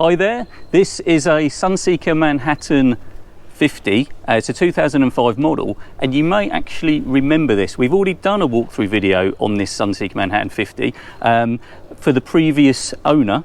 Hi there, this is a Sunseeker Manhattan 50. It's a 2005 model, and you may actually remember this. We've already done a walkthrough video on this Sunseeker Manhattan 50 for the previous owner.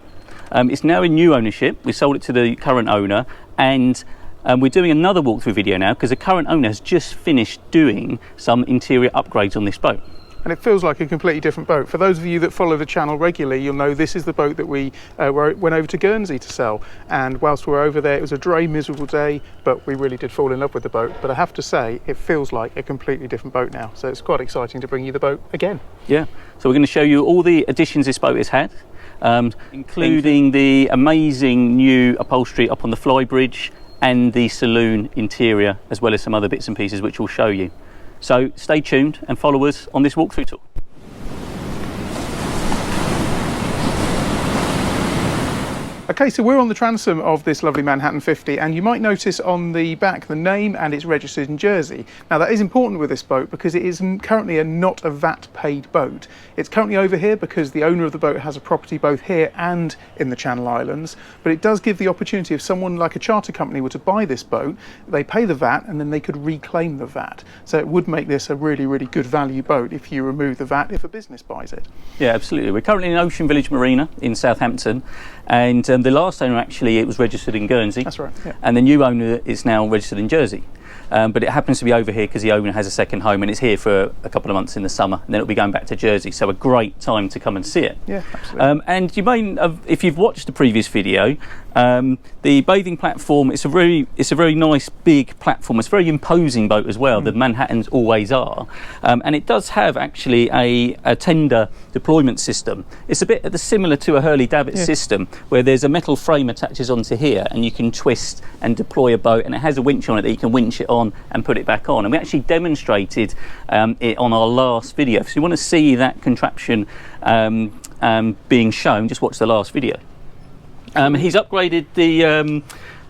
It's now in new ownership. We sold it to the current owner, and we're doing another walkthrough video now because the current owner has just finished doing some interior upgrades on this boat. And it feels like a completely different boat. For those of you that follow the channel regularly, you'll know this is the boat that we went over to Guernsey to sell. And whilst we were over there, it was a dry, miserable day, but we really did fall in love with the boat. But I have to say, it feels like a completely different boat now. So it's quite exciting to bring you the boat again. Yeah, so we're going to show you all the additions this boat has had, including the amazing new upholstery up on the Flybridge and the Saloon interior, as well as some other bits and pieces which we'll show you. So stay tuned and follow us on this walkthrough tour. Okay, so we're on the transom of this lovely Manhattan 50, and you might notice on the back the name, and it's registered in Jersey. Now that is important with this boat because it is currently not a VAT paid boat. It's currently over here because the owner of the boat has a property both here and in the Channel Islands, but it does give the opportunity if someone like a charter company were to buy this boat, they pay the VAT and then they could reclaim the VAT. So it would make this a really, really good value boat if you remove the VAT if a business buys it. Yeah, absolutely. We're currently in Ocean Village Marina in Southampton, and the last owner actually, it was registered in Guernsey. That's right, yeah. And the new owner is now registered in Jersey. But it happens to be over here because the owner has a second home, and it's here for a couple of months in the summer, and then it'll be going back to Jersey. So a great time to come and see it. Yeah, absolutely. And you may have, if you've watched the previous video, the bathing platform, it's a very nice big platform. It's a very imposing boat as well. The Manhattans always are, and it does have actually a tender deployment system. It's a bit similar to a Hurley-David's system, where there's a metal frame attaches onto here, and you can twist and deploy a boat, and it has a winch on it that you can winch it on and put it back on. And we actually demonstrated it on our last video. So if you want to see that contraption being shown, just watch the last video. He's upgraded the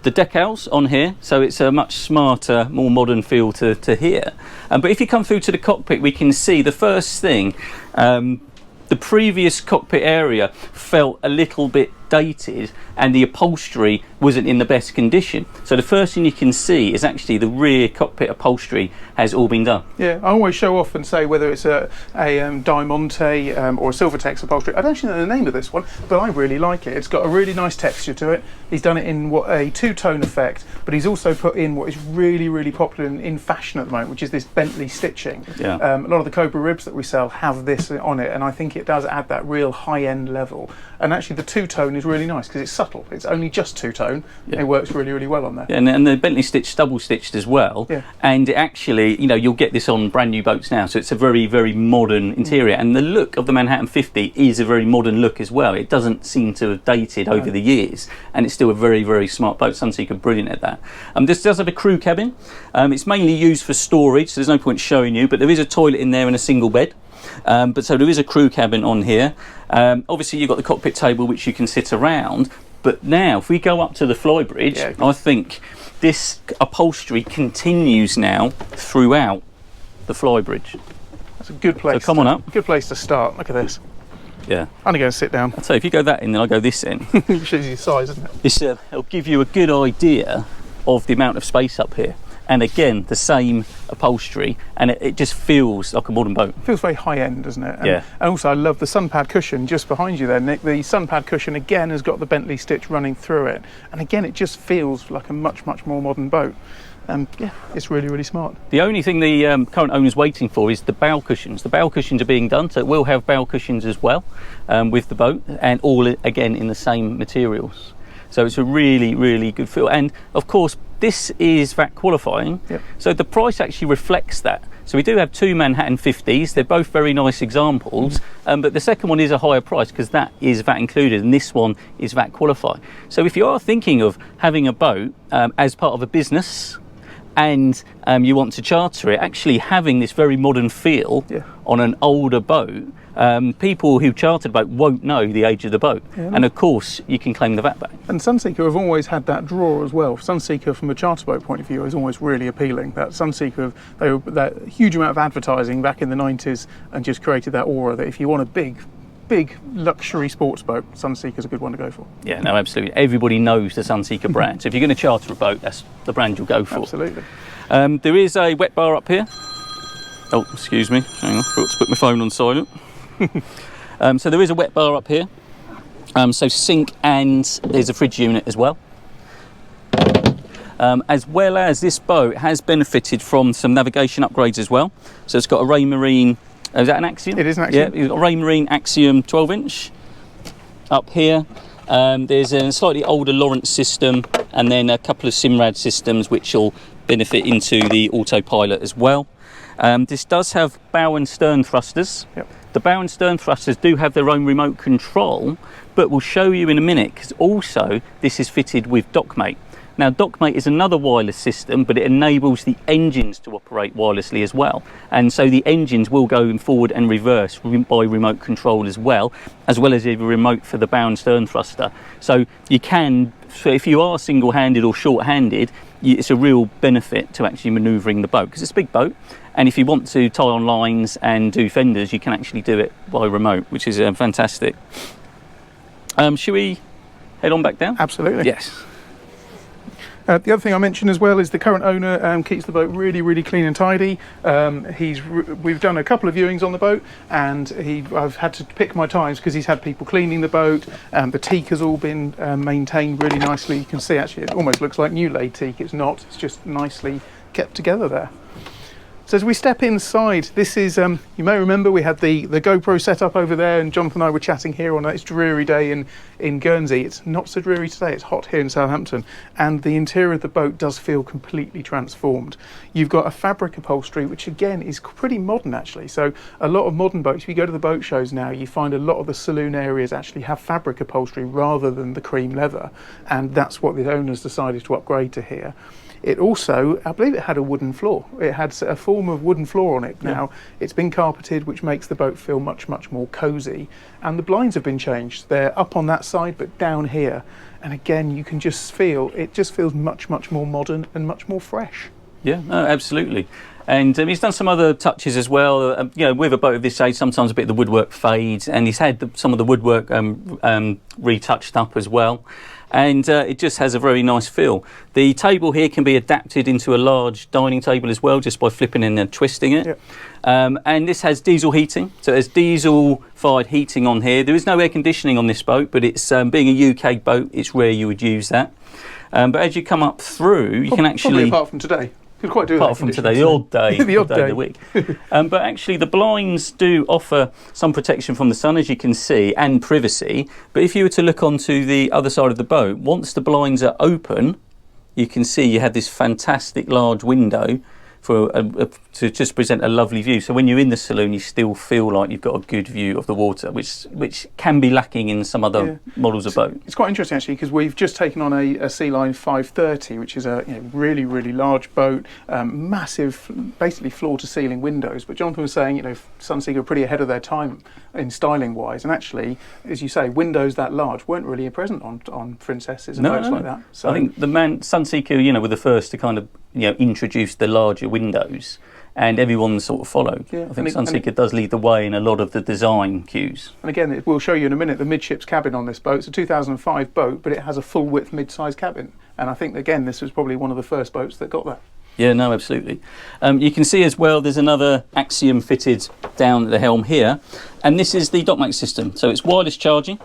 decals on here, so it's a much smarter, more modern feel to here. But if you come through to the cockpit, we can see the first thing, the previous cockpit area felt a little bit dated, and the upholstery wasn't in the best condition. So the first thing you can see is actually the rear cockpit upholstery has all been done. Yeah, I always show off and say whether it's a Diamante or a Silvertex upholstery. I don't actually know the name of this one, but I really like it. It's got a really nice texture to it. He's done it in a two-tone effect, but he's also put in what is really, really popular in fashion at the moment, which is this Bentley stitching. Yeah. A lot of the Cobra ribs that we sell have this on it, and I think it does add that real high-end level. And actually the two-tone is really nice because it's subtle. It's only just two-tone. Yeah. It works really, really well on there. Yeah, and the Bentley stitch double-stitched as well. Yeah. And it actually, you know, you'll get this on brand new boats now, so it's a very, very modern interior. And the look of the Manhattan 50 is a very modern look as well. It doesn't seem to have dated over the years, and it's still a very, very smart boat. Sunseeker are brilliant at that. This does have a crew cabin. It's mainly used for storage, so there's no point showing you, but there is a toilet in there and a single bed. But so there is a crew cabin on here. Obviously you've got the cockpit table which you can sit around, but now if we go up to the Flybridge, I think this upholstery continues now throughout the Flybridge. That's a good place. So come on up. Good place to start. Look at this. Yeah. I'm gonna go and sit down. I'll tell you, if you go that in, then I'll go this in. It shows you the size, isn't it? This it'll give you a good idea of the amount of space up here. And again, the same upholstery, and it just feels like a modern boat. It feels very high-end, doesn't it? Yeah. And also, I love the sun pad cushion just behind you there, Nick. The sun pad cushion, again, has got the Bentley stitch running through it. And again, it just feels like a much, much more modern boat. Yeah, it's really, really smart. The only thing the current owner's waiting for is the bow cushions. The bow cushions are being done, so it will have bow cushions as well with the boat, and all, again, in the same materials. So it's a really, really good feel. And, of course, this is VAT qualifying, so the price actually reflects that. So we do have two Manhattan 50s. They're both very nice examples, but the second one is a higher price because that is VAT included, and this one is VAT qualifying. So if you are thinking of having a boat as part of a business, and you want to charter it, actually having this very modern feel on an older boat, people who charter the boat won't know the age of the boat, and of course you can claim the VAT back. And Sunseeker have always had that draw as well. Sunseeker, from a charter boat point of view, is always really appealing. That Sunseeker, that huge amount of advertising back in the 90s, and just created that aura that if you want a big big luxury sports boat, Sunseeker's a good one to go for. Yeah, no, absolutely. Everybody knows the Sunseeker brand. So if you're going to charter a boat, that's the brand you'll go for. Absolutely. There is a wet bar up here. Oh, excuse me. Hang on, I forgot to put my phone on silent. So there is a wet bar up here. So sink, and there's a fridge unit as well. As well as this boat has benefited from some navigation upgrades as well. So it's got a Ray Marine, is that an Axiom? It is an Axiom. Yeah, it's got a Ray Marine Axiom 12-inch up here. There's a slightly older Lawrence system, and then a couple of Simrad systems which will benefit into the autopilot as well. This does have bow and stern thrusters. Yep. The bow and stern thrusters do have their own remote control, but we'll show you in a minute, because also this is fitted with DockMate. Now, DockMate is another wireless system, but it enables the engines to operate wirelessly as well. And so the engines will go forward and reverse by remote control as well as a remote for the bow and stern thruster. So you can, so if you are single-handed or short-handed, it's a real benefit to actually manoeuvring the boat, because it's a big boat. And if you want to tie on lines and do fenders, you can actually do it by remote, which is fantastic. Should we head on back down? Absolutely. Yes. The other thing I mentioned as well is the current owner keeps the boat really, really clean and tidy. We've done a couple of viewings on the boat, and I've had to pick my times because he's had people cleaning the boat. The teak has all been maintained really nicely. You can see actually it almost looks like new laid teak. It's not. It's just nicely kept together there. So as we step inside, this is, you may remember we had the GoPro set up over there, and Jonathan and I were chatting here on a dreary day in Guernsey. It's not so dreary today, it's hot here in Southampton, and the interior of the boat does feel completely transformed. You've got a fabric upholstery, which again is pretty modern actually. So a lot of modern boats, if you go to the boat shows now, you find a lot of the saloon areas actually have fabric upholstery rather than the cream leather, and that's what the owners decided to upgrade to here. It also, I believe it had a wooden floor. It had a form of wooden floor on it now. Yeah. It's been carpeted, which makes the boat feel much, much more cosy. And the blinds have been changed. They're up on that side, but down here. And again, you can just feel, it just feels much, much more modern and much more fresh. Yeah, no, absolutely. And he's done some other touches as well. You know, with a boat of this age, sometimes a bit of the woodwork fades, and he's had some of the woodwork retouched up as well. And it just has a very nice feel. The table here can be adapted into a large dining table as well, just by flipping in and twisting it. Yep. And this has diesel heating, so there's diesel-fired heating on here. There is no air conditioning on this boat, but it's being a UK boat, it's rare you would use that. But as you come up through, you can actually... Probably apart from today. Could quite do apart from today, the odd day, the odd day of the week. But actually the blinds do offer some protection from the sun, as you can see, and privacy. But if you were to look onto the other side of the boat, once the blinds are open, you can see you have this fantastic large window for to just present a lovely view. So when you're in the saloon, you still feel like you've got a good view of the water, which can be lacking in some other models of boat. It's quite interesting actually, because we've just taken on a Sea Line 530, which is a really, really large boat, massive, basically floor-to-ceiling windows. But Jonathan was saying, Sunseeker are pretty ahead of their time in styling-wise, and actually, as you say, windows that large weren't really present on Princesses and boats like that. So I think Sunseeker, were the first to kind of introduce the larger windows, and everyone sort of followed. Yeah, I think Sunseeker does lead the way in a lot of the design cues. And again, we'll show you in a minute the midships cabin on this boat. It's a 2005 boat, but it has a full width mid-size cabin, and I think again this was probably one of the first boats that got that. Yeah, no, absolutely. You can see as well there's another Axiom fitted down at the helm here, and this is the DockMate system, so it's wireless charging.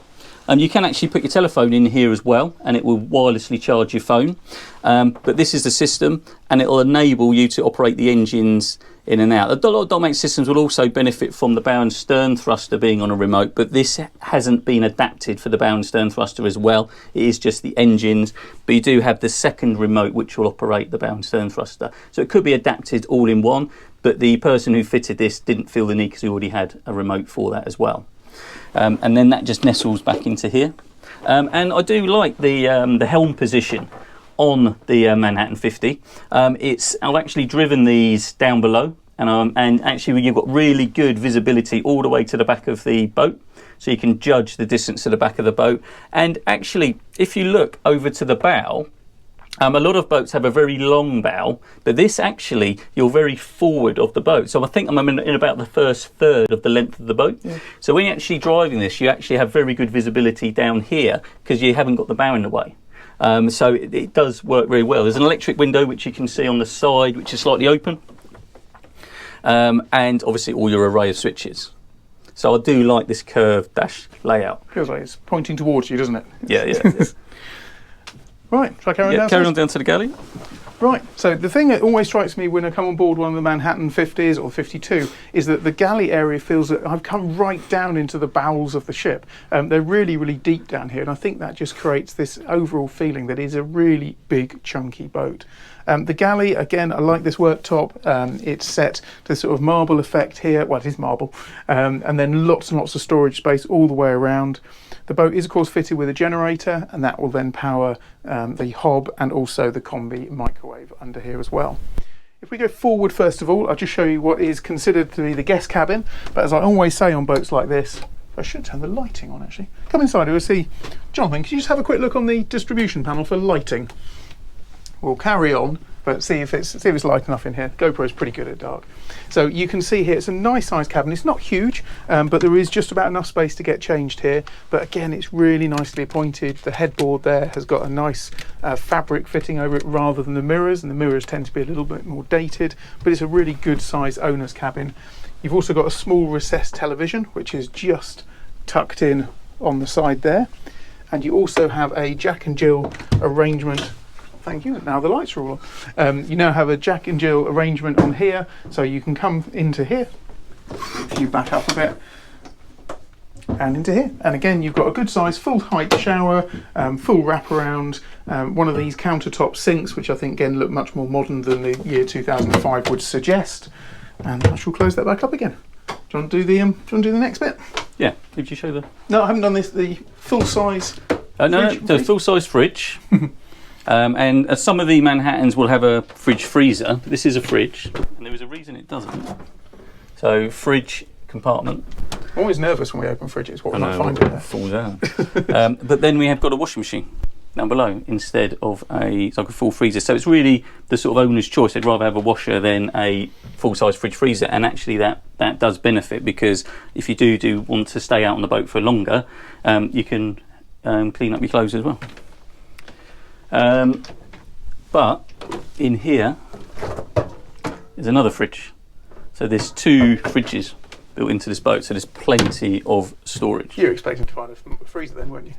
You can actually put your telephone in here as well, and it will wirelessly charge your phone. But this is the system, and it will enable you to operate the engines in and out. A lot of DockMate systems will also benefit from the bow and stern thruster being on a remote, but this hasn't been adapted for the bow and stern thruster as well. It is just the engines, but you do have the second remote which will operate the bow and stern thruster. So it could be adapted all in one, but the person who fitted this didn't feel the need because he already had a remote for that as well. And then that just nestles back into here. And I do like the helm position on the Manhattan 50. I've actually driven these down below, and actually you've got really good visibility all the way to the back of the boat, so you can judge the distance to the back of the boat. And actually, if you look over to the bow, A lot of boats have a very long bow, but this actually, you're very forward of the boat. So I think I'm in about the first third of the length of the boat. Yeah. So when you're actually driving this, you actually have very good visibility down here because you haven't got the bow in the way. So it does work very well. There's an electric window which you can see on the side, which is slightly open. And obviously all your array of switches. So I do like this curved dash layout. Feels like it's pointing towards you, doesn't it? Yeah, yeah. Right, shall I carry on down? Carry on down to the galley. Right, so the thing that always strikes me when I come on board one of the Manhattan 50s or 52 is that the galley area feels that I've come right down into the bowels of the ship. They're really, really deep down here, and I think that just creates this overall feeling that it's a really big, chunky boat. The galley, again, I like this worktop. It's set to sort of marble effect here. Well, it is marble. And then lots and lots of storage space all the way around. The boat is, of course, fitted with a generator, and that will then power the hob and also the combi microwave under here as well. If we go forward, first of all, I'll just show you what is considered to be the guest cabin. But as I always say on boats like this, I should turn the lighting on, actually. Come inside, we'll see. Jonathan, can you just have a quick look on the distribution panel for lighting? We'll carry on, but see if it's light enough in here. GoPro is pretty good at dark. So you can see here, it's a nice sized cabin. It's not huge, but there is just about enough space to get changed here. But again, it's really nicely appointed. The headboard there has got a nice fabric fitting over it rather than the mirrors, and the mirrors tend to be a little bit more dated, but it's a really good size owner's cabin. You've also got a small recessed television, which is just tucked in on the side there. And you also have a Jack and Jill arrangement. Thank you. Now the lights are all on. You now have a Jack and Jill arrangement on here, so you can come into here. If you back up a bit, and into here. And again, you've got a good size, full height shower, full wraparound. One of these countertop sinks, which I think again look much more modern than the year 2005 would suggest. And I shall close that back up again. Do you want to do the next bit? Yeah. Did you show the? No, I haven't done this. The full size. No, the full size fridge. And some of the Manhattans will have a fridge freezer. This is a fridge, and there is a reason it doesn't. So fridge compartment. I'm always nervous when we open fridges. What we might find in there. Falls out. But then we have got a washing machine down below instead of it's like a full freezer. So it's really the sort of owner's choice. They'd rather have a washer than a full-size fridge freezer, and actually that does benefit, because if you do want to stay out on the boat for longer, you can clean up your clothes as well. But in here is another fridge. So there's two fridges built into this boat, so there's plenty of storage. You're expecting to find a freezer then, weren't you?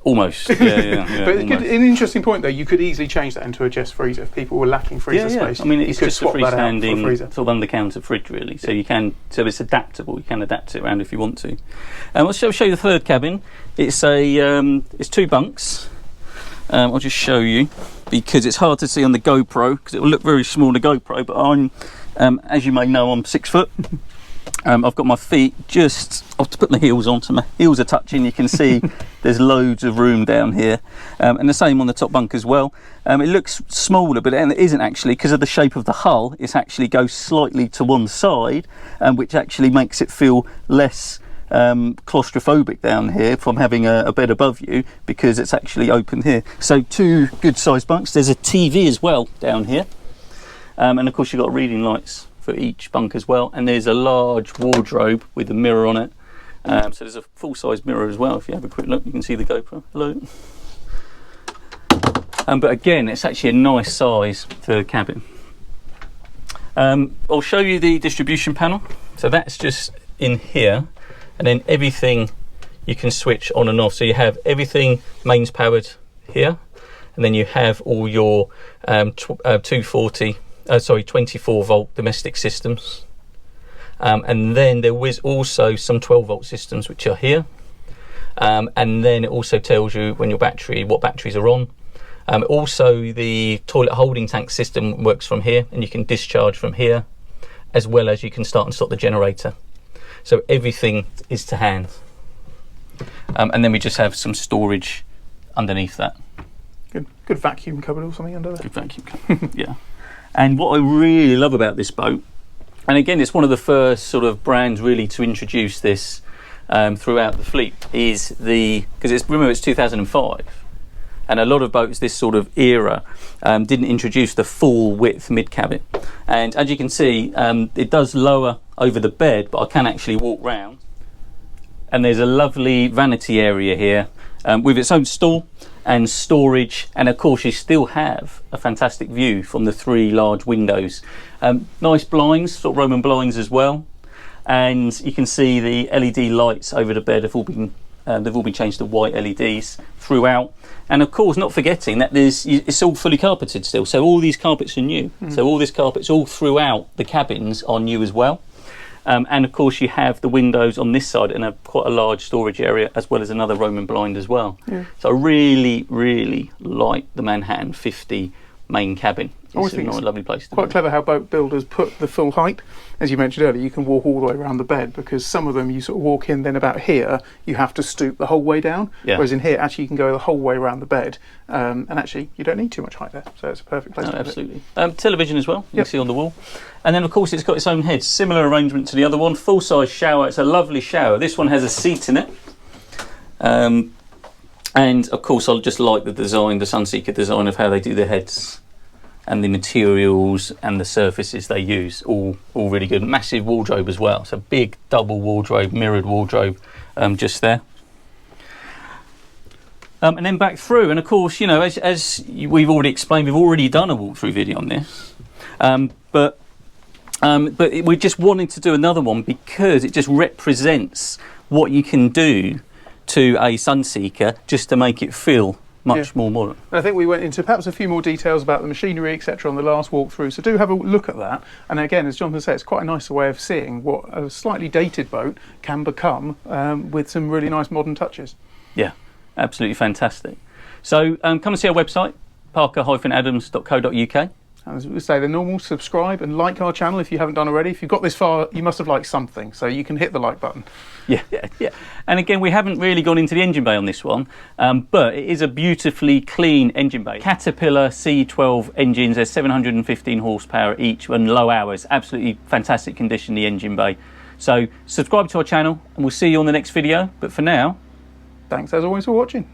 Almost, yeah. But an interesting point though, you could easily change that into a Jess freezer if people were lacking freezer space. I mean, it's just a freestanding sort of under-counter fridge, really. So you can, so it's adaptable. You can adapt it around if you want to. I'll show you the third cabin. It's it's two bunks. I'll just show you, because it's hard to see on the GoPro because it will look very small on the GoPro. But I'm, as you may know, I'm 6 foot. I've got my feet just, I've put my heels on, so my heels are touching. You can see there's loads of room down here, and the same on the top bunk as well. It looks smaller, but it isn't actually, because of the shape of the hull. It actually goes slightly to one side, which actually makes it feel less claustrophobic down here from having a bed above you, because it's actually open here. So two good sized bunks. There's a TV as well down here, and of course you've got reading lights for each bunk as well, and there's a large wardrobe with a mirror on it. So there's a full-size mirror as well. If you have a quick look, you can see the GoPro. Hello. But again, it's actually a nice size for the cabin. I'll show you the distribution panel. So that's just in here, and then everything you can switch on and off. So you have everything mains powered here, and then you have all your 24 volt domestic systems, and then there is also some 12 volt systems which are here, and then it also tells you when your what batteries are on. Also the toilet holding tank system works from here, and you can discharge from here, as well as you can start and stop the generator. So everything is to hand, and then we just have some storage underneath that. Good vacuum cupboard or something under there. Good vacuum cupboard. Yeah. And what I really love about this boat, and again it's one of the first sort of brands really to introduce this throughout the fleet, is because remember it's 2005, and a lot of boats this sort of era didn't introduce the full width mid cabin. And as you can see, it does lower over the bed, but I can actually walk round, and there's a lovely vanity area here with its own stall and storage, and of course you still have a fantastic view from the 3 large windows. Nice blinds, sort of Roman blinds as well, and you can see the LED lights over the bed have all been they've all been changed to white LEDs throughout, and of course not forgetting that it's all fully carpeted still, so all these carpets are new. So all this carpets all throughout the cabins are new as well. And of course you have the windows on this side and quite a large storage area, as well as another Roman blind as well. So I really like the Manhattan 50 main cabin. It's a lovely place to quite be. clever how boat builders put the full height. As you mentioned earlier, you can walk all the way around the bed, because some of them you sort of walk in, then about here you have to stoop the whole way down, whereas in here actually you can go the whole way around the bed, and actually you don't need too much height there, so it's a perfect place to put absolutely. Television as well, you can see on the wall, and then of course it's got its own head, similar arrangement to the other one, full size shower. It's a lovely shower. This one has a seat in it, and of course I just like the design, the Sunseeker design of how they do their heads and the materials and the surfaces they use, all really good. Massive wardrobe as well, so big double wardrobe, mirrored wardrobe just there. And then back through, and of course, you know, as we've already explained, we've already done a walkthrough video on this, but we just wanted to do another one because it just represents what you can do to a Sunseeker just to make it feel much more modern. And I think we went into perhaps a few more details about the machinery, etc. on the last walkthrough, so do have a look at that. And again, as Jonathan said, it's quite a nice way of seeing what a slightly dated boat can become with some really nice modern touches. Yeah, absolutely fantastic. So come and see our website, parker-adams.co.uk. As we say, the normal, subscribe and like our channel if you haven't done already. If you've got this far, you must have liked something, so you can hit the like button. Yeah. And again, we haven't really gone into the engine bay on this one, but it is a beautifully clean engine bay. Caterpillar C12 engines, there's 715 horsepower each and low hours. Absolutely fantastic condition, the engine bay. So subscribe to our channel and we'll see you on the next video. But for now, thanks as always for watching.